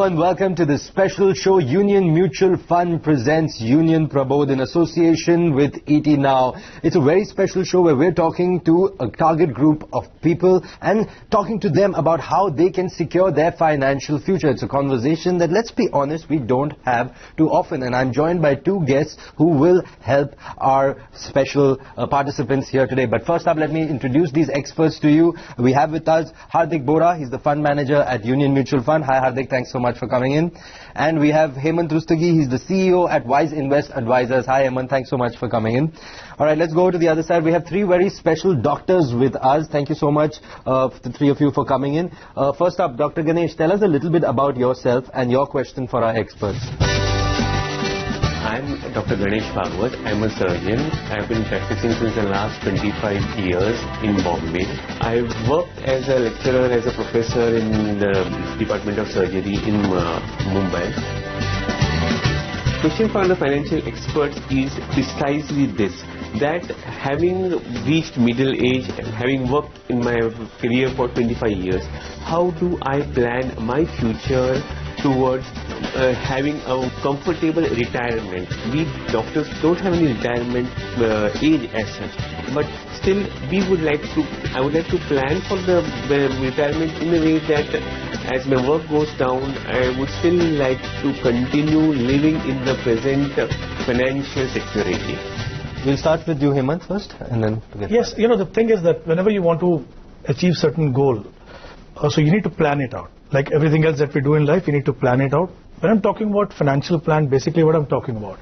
Hello and welcome to this special show. Union Mutual Fund presents Union Prabodh in association with ET Now. It's a very special show where we're talking to a target group of people and talking to them about how they can secure their financial future. It's a conversation that, let's be honest, we don't have too often. And I'm joined by two guests who will help our special participants here today. But first up, let me introduce these experts to you. We have with us Hardik Bora. He's the fund manager at Union Mutual Fund. Hi Hardik, thanks so much for coming in. And we have Hemant Rustagi. He's the CEO at Wise Invest Advisors. Hi Hemant, thanks so much for coming in. Alright, let's go to the other side. We have three very special doctors with us. Thank you so much, the three of you, for coming in. First up, Dr. Ganesh, tell us a little bit about yourself and your question for our experts. I'm Dr. Ganesh Bhagwat. I'm a surgeon. I've been practicing since the last 25 years in Bombay. I've worked as a lecturer, as a professor in the Department of Surgery in Mumbai. Question for the financial experts is precisely this, that having reached middle age and having worked in my career for 25 years, how do I plan my future towards having a comfortable retirement? We doctors don't have any retirement age as such, but still I would like to plan for the retirement in a way that as my work goes down, I would still like to continue living in the present financial security. We'll start with you, Hemant, first, and then together. Yes, the thing is that whenever you want to achieve certain goal, so you need to plan it out. Like everything else that we do in life, you need to plan it out. When I'm talking about financial plan, basically what I'm talking about,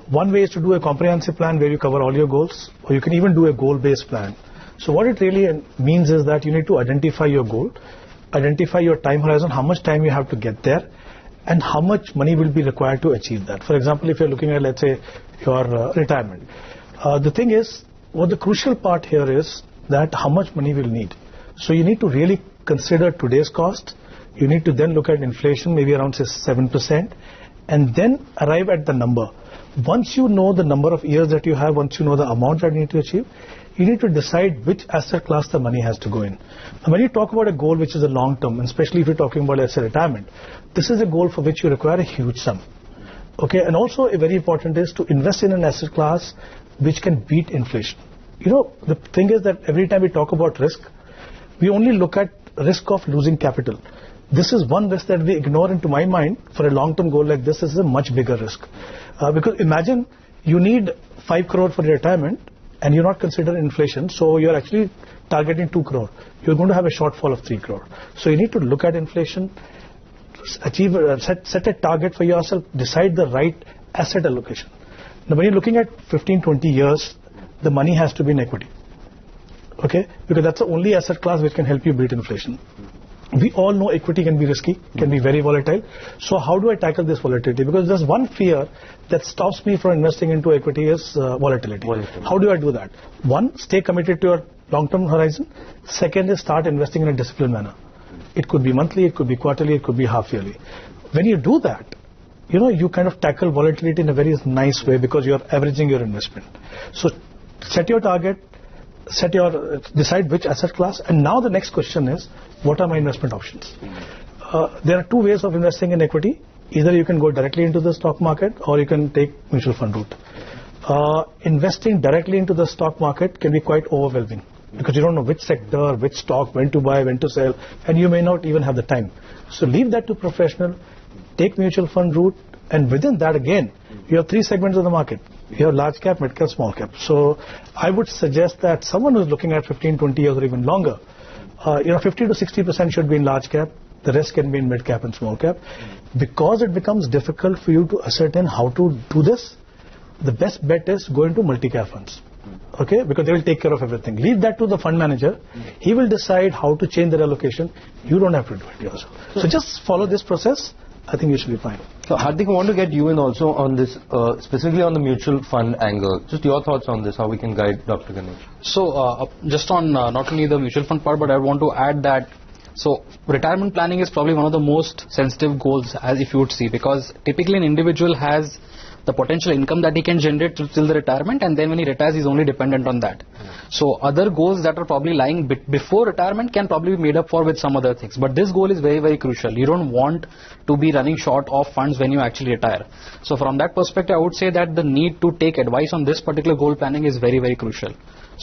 one way is to do a comprehensive plan where you cover all your goals, or you can even do a goal-based plan. So what it really means is that you need to identify your goal, identify your time horizon, how much time you have to get there, and how much money will be required to achieve that. For example, if you're looking at, let's say, your retirement, the thing is, what the crucial part here is that how much money will need. So you need to really consider today's cost. You need to then look at inflation, maybe around say 7%, and then arrive at the number. Once you know the number of years that you have, once you know the amount that you need to achieve, you need to decide which asset class the money has to go in. And when you talk about a goal which is a long term, and especially if you're talking about, let's say, retirement, this is a goal for which you require a huge sum. Okay, and also a very important is to invest in an asset class which can beat inflation. The thing is that every time we talk about risk, we only look at risk of losing capital. This is one risk that we ignore, and to my mind, for a long-term goal like this is a much bigger risk. Because imagine you need 5 crore for your retirement and you're not considering inflation, so you're actually targeting 2 crore. You're going to have a shortfall of 3 crore. So you need to look at inflation, set a target for yourself, decide the right asset allocation. Now when you're looking at 15-20 years, the money has to be in equity. Okay? Because that's the only asset class which can help you beat inflation. We all know equity can be risky, can be very volatile. So how do I tackle this volatility? Because there's one fear that stops me from investing into equity is volatility. How do I do that? One, stay committed to your long-term horizon. Second is start investing in a disciplined manner. It could be monthly, it could be quarterly, it could be half-yearly. When you do that, you kind of tackle volatility in a very nice way because you're averaging your investment. So set your target, decide which asset class, and now the next question is, what are my investment options? There are two ways of investing in equity. Either you can go directly into the stock market, or you can take mutual fund route. Investing directly into the stock market can be quite overwhelming because you don't know which sector, which stock, when to buy, when to sell, and you may not even have the time. So leave that to professional, take mutual fund route, and within that again, you have three segments of the market. You have large cap, mid cap, small cap. So I would suggest that someone who's looking at 15, 20 years or even longer, 50 to 60% should be in large cap. The rest can be in mid cap and small cap. Because it becomes difficult for you to ascertain how to do this, the best bet is go into multi-cap funds. Okay, because they will take care of everything. Leave that to the fund manager. He will decide how to change their allocation. You don't have to do it yourself. So just follow this process. I think you should be fine. So Hardik, I want to get you in also on this, specifically on the mutual fund angle. Just your thoughts on this, how we can guide Dr. Ganesh. So just on not only the mutual fund part, but I want to add that, so retirement planning is probably one of the most sensitive goals, as if you would see, because typically an individual has the potential income that he can generate till the retirement, and then when he retires, he's only dependent on that. So other goals that are probably lying before retirement can probably be made up for with some other things. But this goal is very, very crucial. You don't want to be running short of funds when you actually retire. So from that perspective, I would say that the need to take advice on this particular goal planning is very, very crucial.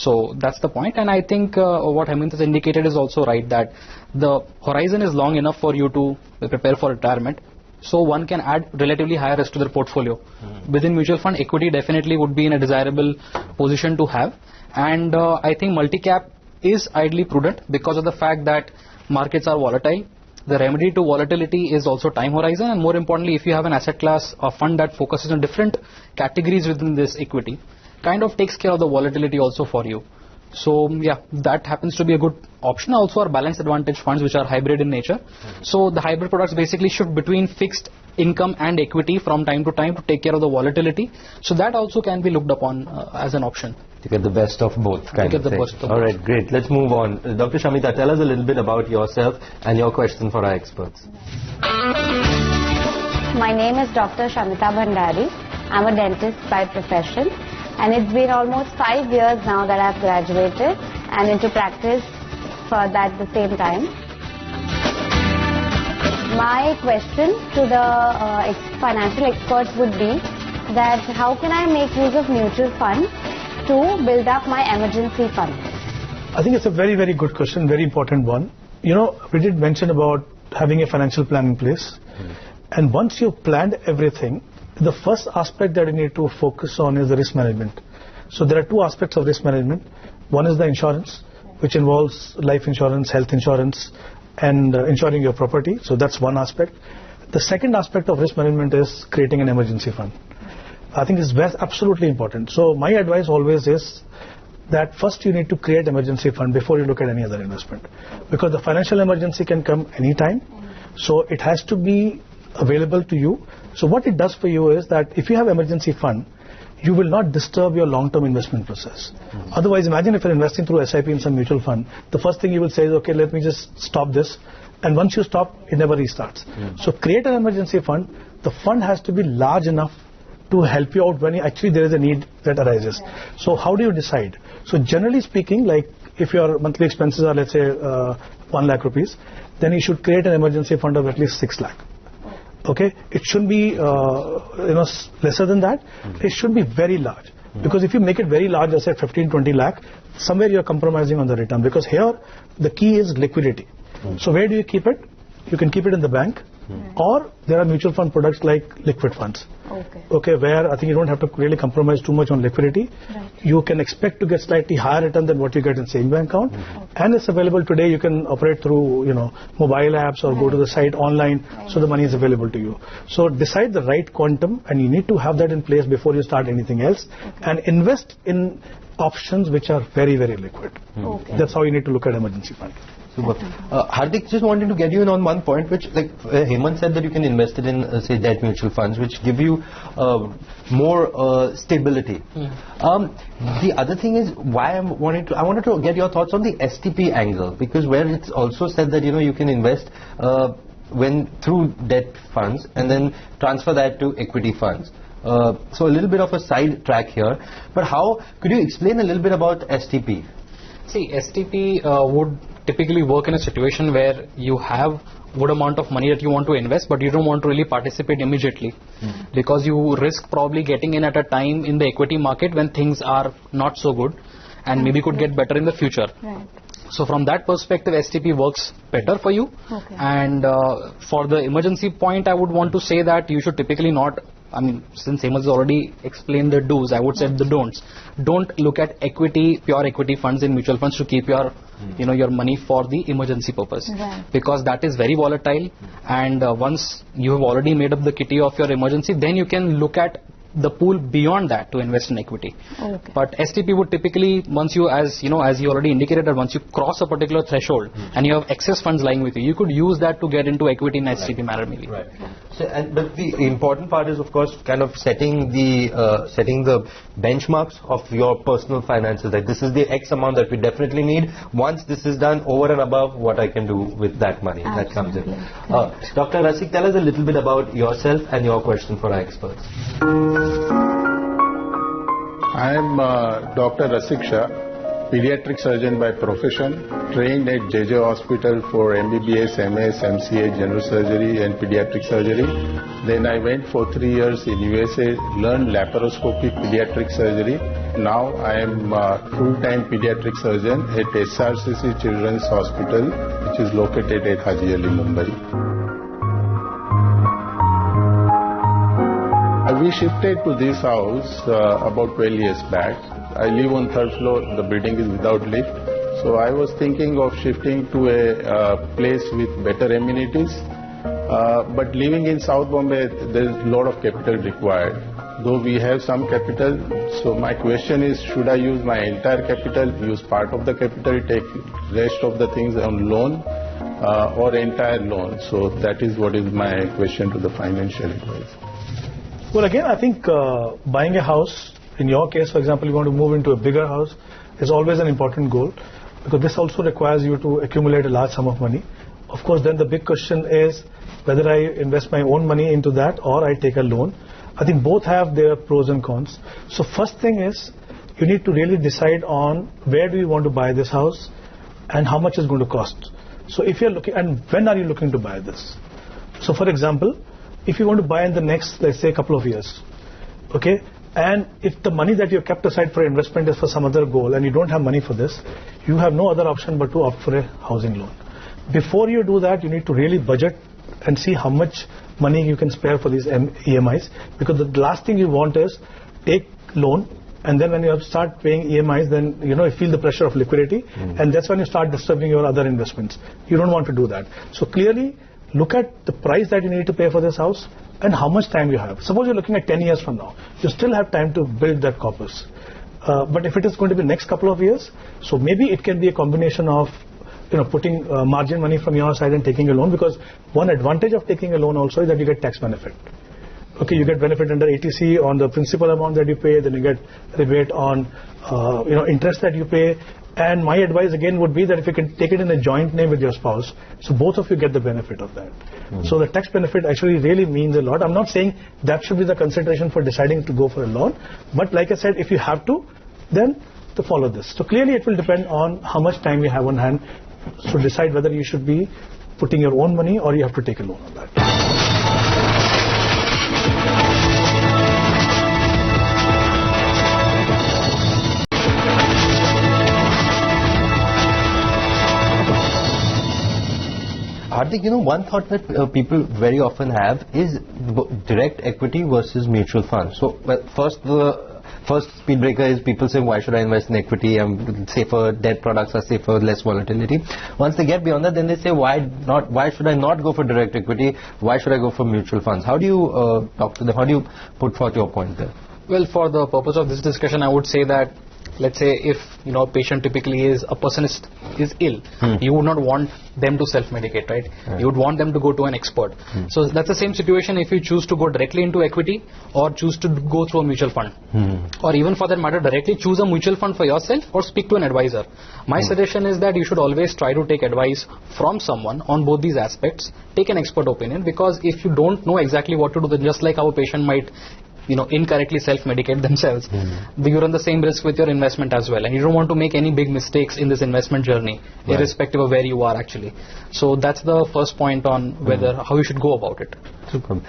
So that's the point. And I think what Hemant has indicated is also right, that the horizon is long enough for you to prepare for retirement. So one can add relatively higher risk to their portfolio. Within mutual fund, equity definitely would be in a desirable position to have. And I think multi-cap is ideally prudent because of the fact that markets are volatile. The remedy to volatility is also time horizon, and more importantly, if you have an asset class or fund that focuses on different categories within this equity, kind of takes care of the volatility also for you. So yeah, that happens to be a good option. Also our balanced advantage funds, which are hybrid in nature. So the hybrid products basically shift between fixed income and equity from time to time to take care of the volatility. So that also can be looked upon as an option. To get the best of both, kind of thing. All right, great. Let's move on. Dr. Shamita, tell us a little bit about yourself and your question for our experts. My name is Dr. Shamita Bhandari. I'm a dentist by profession, and it's been almost 5 years now that I've graduated and into practice for that the same time. My question to the financial experts would be that how can I make use of mutual funds to build up my emergency fund? I think it's a very, very good question, very important one. You know, we did mention about having a financial plan in place. And once you've planned everything, the first aspect that you need to focus on is the risk management. So there are two aspects of risk management. One is the insurance, which involves life insurance, health insurance, and insuring your property. So that's one aspect. The second aspect of risk management is creating an emergency fund. I think it's absolutely important. So my advice always is that first you need to create emergency fund before you look at any other investment, because the financial emergency can come anytime. So it has to be available to you. So what it does for you is that if you have emergency fund, you will not disturb your long-term investment process. Otherwise, imagine if you're investing through SIP in some mutual fund, the first thing you will say is, okay, let me just stop this. And once you stop, it never restarts. So create an emergency fund. The fund has to be large enough to help you out when actually there is a need that arises. So how do you decide? So generally speaking, like if your monthly expenses are, let's say, 1 lakh rupees, then you should create an emergency fund of at least 6 lakh. Okay, it shouldn't be lesser than that. It should be very large, because if you make it very large, let's say 15-20 lakh, somewhere you're compromising on the return, because here the key is liquidity. So where do you keep it? You can keep it in the bank, or there are mutual fund products like liquid funds. Okay, where I think you don't have to really compromise too much on liquidity. You can expect to get slightly higher return than what you get in savings bank account, and it's available today. You can operate through mobile apps or go to the site online, so the money is available to you. So decide the right quantum, and you need to have that in place before you start anything else, and invest in options which are very, very liquid. That's how you need to look at emergency fund. Super. Hardik, just wanted to get you in on one point, which like Hemant said, that you can invest it in say debt mutual funds, which give you more stability. The other thing is why I wanted to get your thoughts on the STP angle, because where it's also said that you can invest when through debt funds and then transfer that to equity funds. So a little bit of a side track here, but how could you explain a little bit about STP? See, STP would typically work in a situation where you have good amount of money that you want to invest, but you don't want to really participate immediately, because you risk probably getting in at a time in the equity market when things are not so good and maybe could get better in the future. So from that perspective, STP works better for you. And for the emergency point, I would want to say that you should typically not, I mean, since Hemant has already explained the do's, I would say the don'ts. Don't look at equity, pure equity funds in mutual funds to keep your your money for the emergency purpose, because that is very volatile. And once you have already made up the kitty of your emergency, then you can look at the pool beyond that to invest in equity. But STP would typically, once you, as you already indicated, that once you cross a particular threshold and you have excess funds lying with you, you could use that to get into equity in STP manner maybe. So, but the important part is, of course, kind of setting the benchmarks of your personal finances. Like this is the X amount that we definitely need. Once this is done, over and above, what I can do with that money that comes in. Dr. Rasik, tell us a little bit about yourself and your question for our experts. I am Dr. Rasik Shah, pediatric surgeon by profession, trained at JJ Hospital for MBBS, MS, MCA, general surgery and pediatric surgery. Then I went for 3 years in USA, learned laparoscopic pediatric surgery. Now I am full-time pediatric surgeon at SRCC Children's Hospital, which is located at Haji Ali, Mumbai. We shifted to this house about 12 years back. I live on 3rd floor, the building is without lift. So I was thinking of shifting to a place with better amenities. But living in South Bombay, there is a lot of capital required. Though we have some capital, so my question is, should I use my entire capital, use part of the capital, take rest of the things on loan or entire loan? So that is what is my question to the financial advisor. Well, again, I think buying a house, in your case, for example, you want to move into a bigger house, is always an important goal, because this also requires you to accumulate a large sum of money. Of course, then the big question is whether I invest my own money into that or I take a loan. I think both have their pros and cons. So first thing is, you need to really decide on where do you want to buy this house and how much it's going to cost. So if you're looking, and when are you looking to buy this? So for example, if you want to buy in the next, let's say, couple of years, okay, and if the money that you have kept aside for investment is for some other goal and you don't have money for this, you have no other option but to opt for a housing loan. Before you do that, you need to really budget and see how much money you can spare for these EMIs, because the last thing you want is take loan, and then when you start paying EMIs, then you feel the pressure of liquidity, and that's when you start disturbing your other investments. You don't want to do that. So clearly, look at the price that you need to pay for this house and how much time you have. Suppose you're looking at 10 years from now, you still have time to build that corpus. But if it is going to be next couple of years, so maybe it can be a combination of putting margin money from your side and taking a loan, because one advantage of taking a loan also is that you get tax benefit. Okay, you get benefit under ATC on the principal amount that you pay, then you get rebate on interest that you pay. And my advice again would be that if you can take it in a joint name with your spouse, so both of you get the benefit of that. So the tax benefit actually really means a lot. I'm not saying that should be the consideration for deciding to go for a loan, but like I said, if you have to, then to follow this. So clearly it will depend on how much time you have on hand to decide whether you should be putting your own money or you have to take a loan on that. Hardik, one thought that people very often have is direct equity versus mutual funds. So, the first speed breaker is people saying, why should I invest in equity? Safer debt products are safer, less volatility. Once they get beyond that, then they say, why should I not go for direct equity? Why should I go for mutual funds? How do you talk to them? How do you put forth your point there? Well, for the purpose of this discussion, I would say that, let's say if a patient typically is ill, you would not want them to self-medicate, right? You would want them to go to an expert. So that's the same situation if you choose to go directly into equity or choose to go through a mutual fund, or even for that matter directly choose a mutual fund for yourself or speak to an advisor. My suggestion is that you should always try to take advice from someone on both these aspects. Take an expert opinion, because if you don't know exactly what to do, then just like our patient might incorrectly self-medicate themselves, you run the same risk with your investment as well, and you don't want to make any big mistakes in this investment journey, irrespective of where you are actually. So that's the first point on how you should go about it. Super.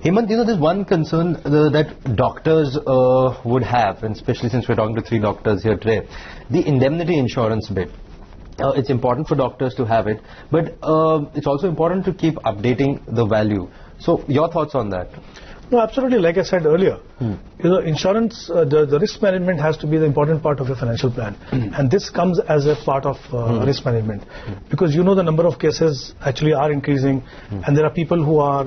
Hemant, there's one concern that doctors would have, and especially since we're talking to 3 doctors here today, the indemnity insurance bit. It's important for doctors to have it, but it's also important to keep updating the value. So your thoughts on that? No, absolutely. Like I said earlier, insurance, the risk management has to be the important part of your financial plan, and this comes as a part of risk management, because the number of cases actually are increasing, and there are people who are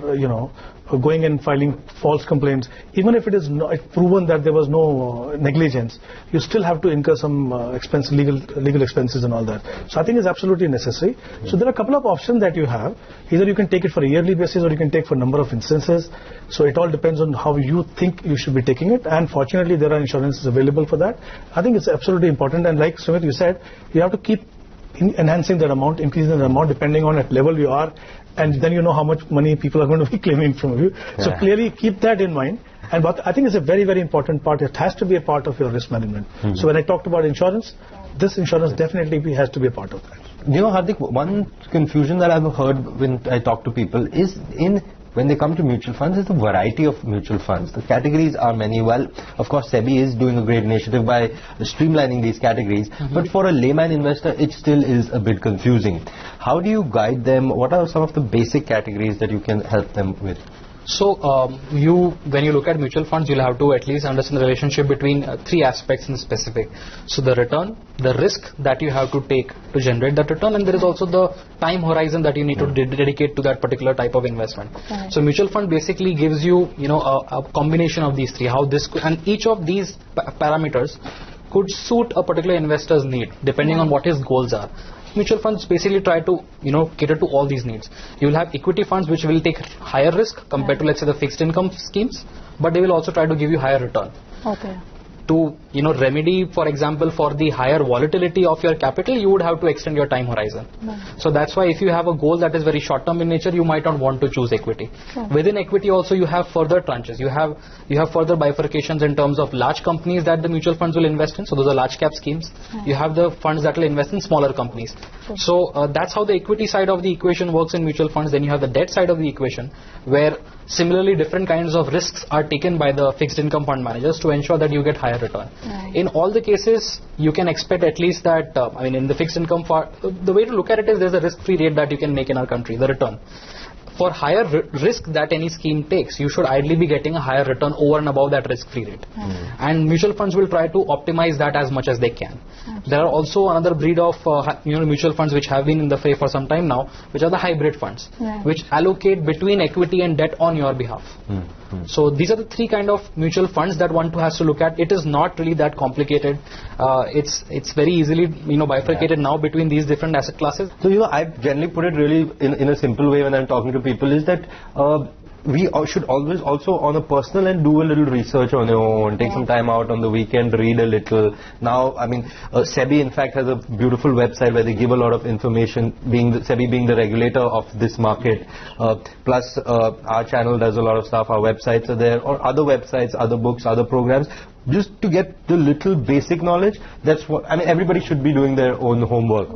going and filing false complaints. Even if it is proven that there was no negligence, you still have to incur some legal expenses and all that. So I think it's absolutely necessary. So there are a couple of options that you have. Either you can take it for a yearly basis, or you can take for a number of instances. So it all depends on how you think you should be taking it, and fortunately there are insurances available for that. I think it's absolutely important, and like Sumit, you said, you have to keep enhancing that amount, increasing the amount depending on what level you are, and then how much money people are going to be claiming from you. So clearly keep that in mind, And but I think it's a very, very important part. It has to be a part of your risk management. So when I talked about insurance, this insurance definitely has to be a part of that. You know, Hardik, one confusion that I've heard when I talk to people is when they come to mutual funds, there's a variety of mutual funds. The categories are many. Well, of course, SEBI is doing a great initiative by streamlining these categories. But for a layman investor, it still is a bit confusing. How do you guide them? What are some of the basic categories that you can help them with? So when you look at mutual funds, you'll have to at least understand the relationship between three aspects in specific. So the return, the risk that you have to take to generate that return, and there is also the time horizon that you need to dedicate to that particular type of investment. Right. So mutual fund basically gives you, a combination of these three. And each of these parameters could suit a particular investor's need depending on what his goals are. Mutual funds basically try to cater to all these needs. You will have equity funds which will take higher risk compared to, let's say, the fixed income schemes, but they will also try to give you higher return. Okay. To remedy, for example, for the higher volatility of your capital, you would have to extend your time horizon. So that's why if you have a goal that is very short term in nature, you might not want to choose equity. Within equity also you have further tranches. You have further bifurcations in terms of large companies that the mutual funds will invest in. So those are large cap schemes. You have the funds that will invest in smaller companies. So that's how the equity side of the equation works in mutual funds. Then you have the debt side of the equation, where similarly different kinds of risks are taken by the fixed income fund managers to ensure that you get higher return. In all the cases, you can expect at least that, in the fixed income part, the way to look at it is there's a risk-free rate that you can make in our country, the return. For higher risk that any scheme takes, you should ideally be getting a higher return over and above that risk-free rate. And mutual funds will try to optimize that as much as they can. There are also another breed of mutual funds which have been in the fray for some time now, which are the hybrid funds, which allocate between equity and debt on your behalf. So these are the three kind of mutual funds that one has to look at. It is not really that complicated. It's very easily bifurcated now between these different asset classes. So I generally put it really in a simple way when I'm talking to people is that we should always also on a personal end do a little research on your own, take some time out on the weekend, read a little. Now, SEBI in fact has a beautiful website where they give a lot of information, SEBI being the regulator of this market. Plus our channel does a lot of stuff, our websites are there, or other websites, other books, other programs. Just to get the little basic knowledge, that's what, everybody should be doing their own homework.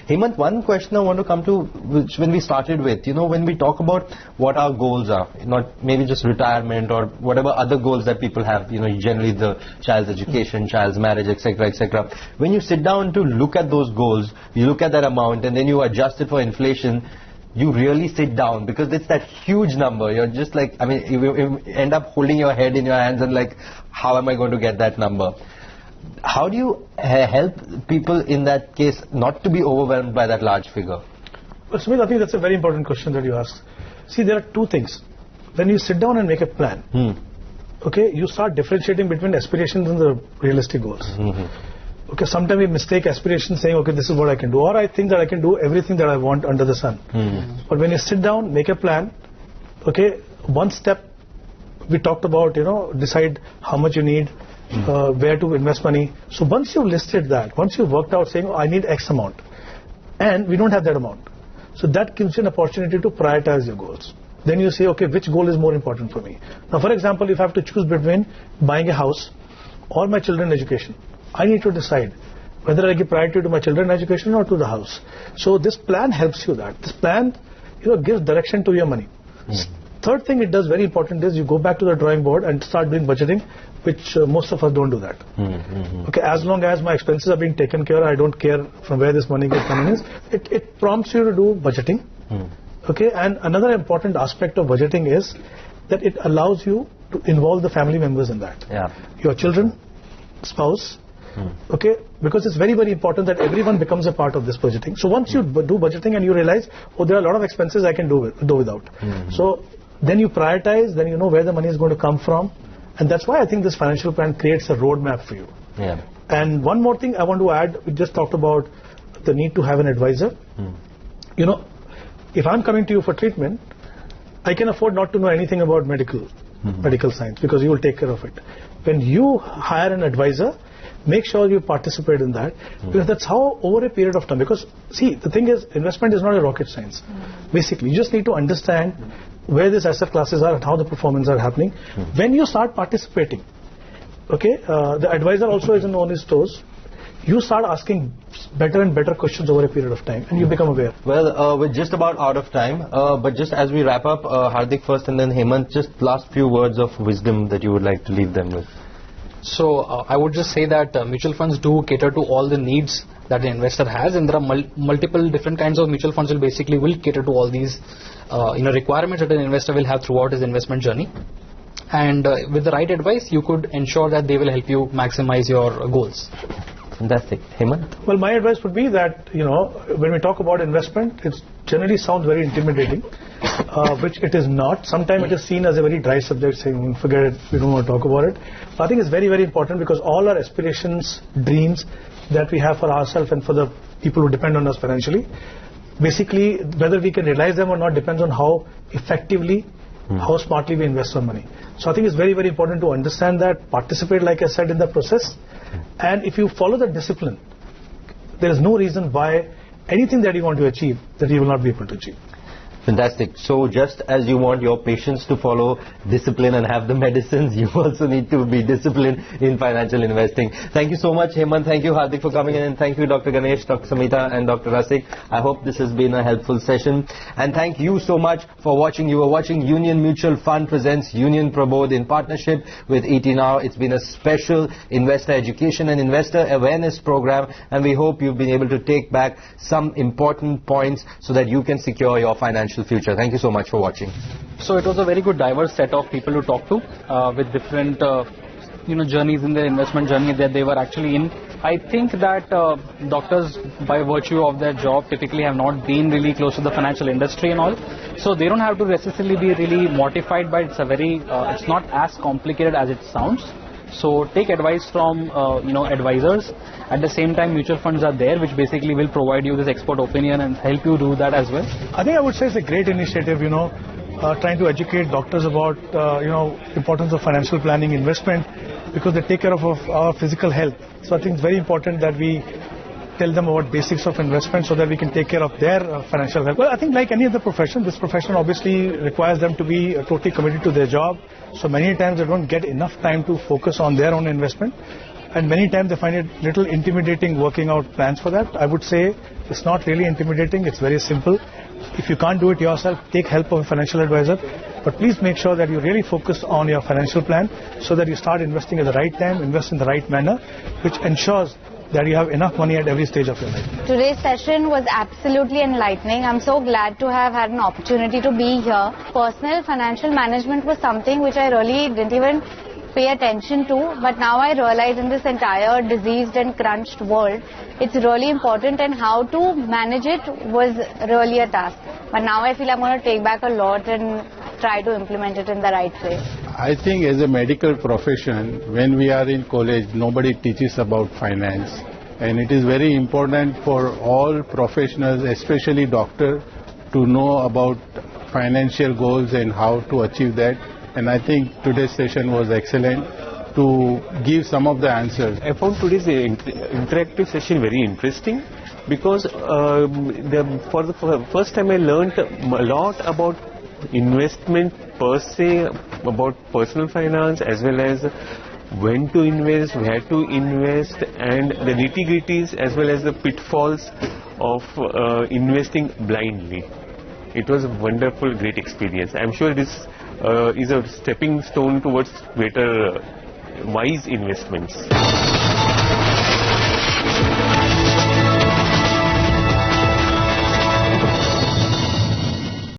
Hemant, one question I want to come to, which when we started with, when we talk about what our goals are, not maybe just retirement or whatever other goals that people have, generally the child's education, child's marriage, etc., etc. When you sit down to look at those goals, you look at that amount and then you adjust it for inflation, you really sit down because it's that huge number. You're just like, you end up holding your head in your hands and like, how am I going to get that number? How do you help people in that case not to be overwhelmed by that large figure? Well, Sumit, I think that's a very important question that you asked. See, there are two things. When you sit down and make a plan, you start differentiating between aspirations and the realistic goals. Okay, sometimes we mistake aspirations saying, okay, this is what I can do, or I think that I can do everything that I want under the sun. But when you sit down, make a plan, one step we talked about, decide how much you need, where to invest money. So once you've listed that, once you've worked out saying, I need X amount, and we don't have that amount. So that gives you an opportunity to prioritize your goals. Then you say, okay, which goal is more important for me? Now, for example, if I have to choose between buying a house or my children's education, I need to decide whether I give priority to my children's education or to the house. So this plan helps you that. This plan, gives direction to your money. Third thing it does very important is you go back to the drawing board and start doing budgeting, which most of us don't do that. Okay, as long as my expenses are being taken care of, I don't care from where this money is coming in. It prompts you to do budgeting. Okay, and another important aspect of budgeting is that it allows you to involve the family members in that. Your children, spouse. Okay, because it's very, very important that everyone becomes a part of this budgeting. So once you do budgeting and you realize, there are a lot of expenses I can do without. So then you prioritize, then you know where the money is going to come from. And that's why I think this financial plan creates a roadmap for you. And one more thing I want to add, we just talked about the need to have an advisor. If I'm coming to you for treatment, I can afford not to know anything about medical science because you will take care of it. When you hire an advisor, make sure you participate in that because that's how over a period of time, because see, the thing is, investment is not a rocket science. Basically, you just need to understand where these asset classes are and how the performance are happening. When you start participating, okay, the advisor also isn't on his toes. You start asking better and better questions over a period of time and you become aware. Well, we're just about out of time, but just as we wrap up, Hardik first and then Hemant, just last few words of wisdom that you would like to leave them with. So I would just say that mutual funds do cater to all the needs that the investor has, and there are multiple different kinds of mutual funds will cater to all these requirements that an investor will have throughout his investment journey. And with the right advice, you could ensure that they will help you maximize your goals. Fantastic. Hemant? Well, my advice would be that, when we talk about investment, it generally sounds very intimidating, which it is not. Sometimes it is seen as a very dry subject, saying, forget it, we don't want to talk about it. But I think it's very, very important because all our aspirations, dreams that we have for ourselves and for the people who depend on us financially, basically, whether we can realize them or not depends on how effectively, how smartly we invest our money. So I think it's very, very important to understand that, participate, like I said, in the process. And if you follow the discipline, there is no reason why anything that you want to achieve that you will not be able to achieve. Fantastic. So just as you want your patients to follow discipline and have the medicines, you also need to be disciplined in financial investing. Thank you so much, Hemant. Thank you, Hardik, for coming in. And thank you, Dr. Ganesh, Dr. Samita, and Dr. Rasik. I hope this has been a helpful session. And thank you so much for watching. You were watching Union Mutual Fund presents Union Prabodh in partnership with ET Now. It's been a special investor education and investor awareness program. And we hope you've been able to take back some important points so that you can secure your financial future. Thank you so much for watching. So it was a very good diverse set of people to talk to with different journeys in their investment journey that they were actually in. I think that doctors, by virtue of their job, typically have not been really close to the financial industry and all, so they don't have to necessarily be really mortified by it. It's not as complicated as it sounds. So take advice from advisors. At the same time, mutual funds are there, which basically will provide you this expert opinion and help you do that as well. I think I would say it's a great initiative, trying to educate doctors about importance of financial planning, investment, because they take care of our physical health. So I think it's very important that we tell them about basics of investment so that we can take care of their financial health. Well, I think like any other profession, this profession obviously requires them to be totally committed to their job. So many times they don't get enough time to focus on their own investment. And many times they find it little intimidating working out plans for that. I would say it's not really intimidating. It's very simple. If you can't do it yourself, take help of a financial advisor. But please make sure that you really focus on your financial plan so that you start investing at the right time, invest in the right manner, which ensures that you have enough money at every stage of your life. Today's session was absolutely enlightening. I'm so glad to have had an opportunity to be here. Personal financial management was something which I really didn't even pay attention to, but now I realize in this entire diseased and crunched world, it's really important, and how to manage it was really a task. But now I feel I'm going to take back a lot and try to implement it in the right way. I think as a medical profession, when we are in college, nobody teaches about finance. And it is very important for all professionals, especially doctors, to know about financial goals and how to achieve that. And I think today's session was excellent to give some of the answers. I found today's interactive session very interesting because for the first time I learned a lot about investment per se, about personal finance, as well as when to invest, where to invest, and the nitty-gritties as well as the pitfalls of investing blindly. It was a wonderful, great experience. I'm sure this is a stepping stone towards better, wise investments.